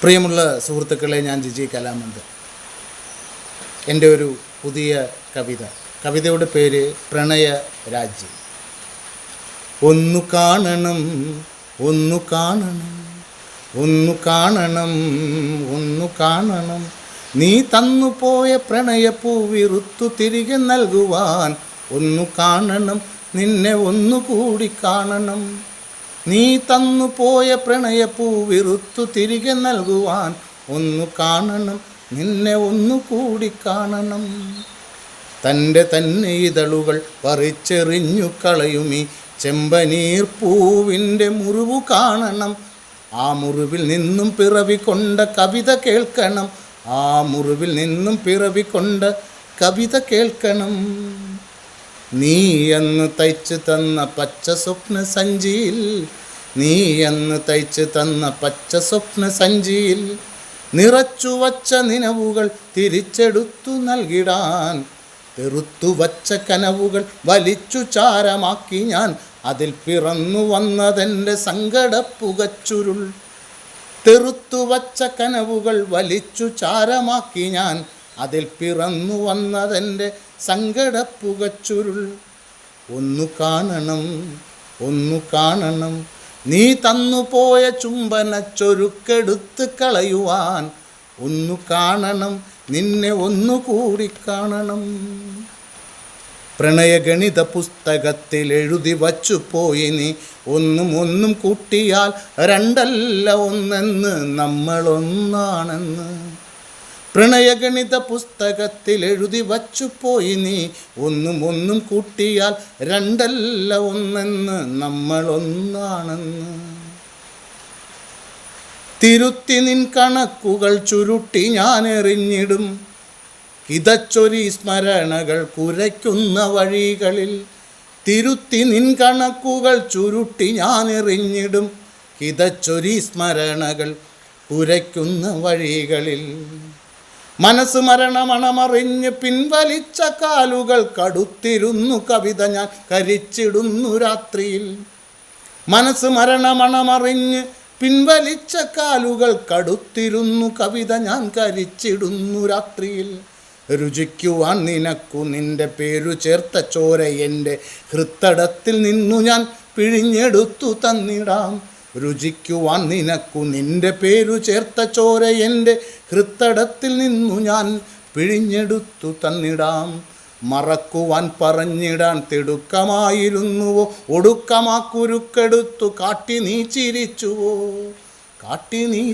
പ്രിയമുള്ള സുഹൃത്തുക്കളെ, ഞാൻ ജിജി കലാമന്ത്. എൻ്റെ ഒരു പുതിയ കവിതയുടെ പേര് പ്രണയ രാജ്യം. ഒന്നു കാണണം, ഒന്നു കാണണം, ഒന്നു കാണണം, ഒന്നു കാണണം, നീ തന്നുപോയ പ്രണയപ്പൂവിറുത്തു തിരികെ നൽകുവാൻ. ഒന്നു കാണണം, നിന്നെ ഒന്നുകൂടി കാണണം, നീ തന്നുപോയ പ്രണയപ്പൂവിറുത്തു തിരികെ നൽകുവാൻ. ഒന്നു കാണണം, നിന്നെ ഒന്നുകൂടി കാണണം. തന്നെ ഇതളുകൾ പറിച്ചെറിഞ്ഞു കളയുമീ ചെമ്പനീർ പൂവിൻ്റെ മുറിവു കാണണം. ആ മുറിവിൽ നിന്നും പിറവിക്കൊണ്ട കവിത കേൾക്കണം, ആ മുറിവിൽ നിന്നും പിറവിക്കൊണ്ട കവിത കേൾക്കണം. നീ അന്ന് തയ്ച്ചു തന്ന പച്ച സ്വപ്ന സഞ്ചിയിൽ, നീ അന്ന് തയ്ച്ചു തന്ന പച്ച സ്വപ്ന സഞ്ചിയിൽ നിറച്ചു വച്ച നിലവുകൾ തിരിച്ചെടുത്തു നൽകിടാൻ. തെറുത്തു വച്ച കനവുകൾ വലിച്ചു ചാരമാക്കി ഞാൻ, അതിൽ പിറന്നു വന്നതെൻ്റെ സങ്കടപ്പുകച്ചുരുൾ. തെറുത്തു വച്ച കനവുകൾ വലിച്ചു ചാരമാക്കി ഞാൻ, അതിൽ പിറന്നു വന്നതെൻ്റെ സങ്കടപ്പുകച്ചുരുൾ. ഒന്നു കാണണം, ഒന്നു കാണണം, നീ തന്നുപോയ ചുംബനച്ചൊരുക്കെടുത്ത് കളയുവാൻ. ഒന്നു കാണണം, നിന്നെ ഒന്നുകൂടി കാണണം. പ്രണയഗണിത പുസ്തകത്തിൽ എഴുതി വച്ചു പോയി നീ, ഒന്നും കൂട്ടിയാൽ രണ്ടല്ല ഒന്നെന്ന്, നമ്മളൊന്നാണെന്ന്. പ്രണയഗണിത പുസ്തകത്തിൽ എഴുതി വച്ചു പോയി നീ, ഒന്നും കൂട്ടിയാൽ രണ്ടല്ല ഒന്നെന്ന്, നമ്മളൊന്നാണെന്ന്. തിരുത്തി നിൻ കണക്കുകൾ ചുരുട്ടി ഞാൻ എറിഞ്ഞിടും, കിതച്ചൊരി സ്മരണകൾ കുരയ്ക്കുന്ന വഴികളിൽ. തിരുത്തി നിൻ കണക്കുകൾ ചുരുട്ടി ഞാൻ എറിഞ്ഞിടും, കിതച്ചൊരി സ്മരണകൾ കുരയ്ക്കുന്ന വഴികളിൽ. മനസ്സ് മരണമണമറിഞ്ഞ് പിൻവലിച്ച കാലുകൾ കടുത്തിരുന്നു കവിത ഞാൻ കരിച്ചിടുന്നു രാത്രിയിൽ. മനസ്സ് മരണമണമറിഞ്ഞ് പിൻവലിച്ച കാലുകൾ കടുത്തിരുന്നു കവിത ഞാൻ കരിച്ചിടുന്നു രാത്രിയിൽ. രുചിക്കുവാൻ നിനക്കു നിന്റെ പേരു ചേർത്ത ചോര എൻ്റെ ഹൃത്തടത്തിൽ നിന്നു ഞാൻ പിഴിഞ്ഞെടുത്തു തന്നിടാം. രുചിക്കുവാൻ നിനക്കു നിന്റെ പേരു ചേർത്ത ചോര എൻ്റെ ഹൃത്തടത്തിൽ നിന്നു ഞാൻ പിഴിഞ്ഞെടുത്തു തന്നിടാം. മറക്കുവാൻ പറഞ്ഞിടാൻ തിടുക്കമായിരുന്നുവോ, ഒടുക്കമാക്കുരുക്കെടുത്തു കാട്ടി നീ ചിരിച്ചുവോ, കാട്ടി നീ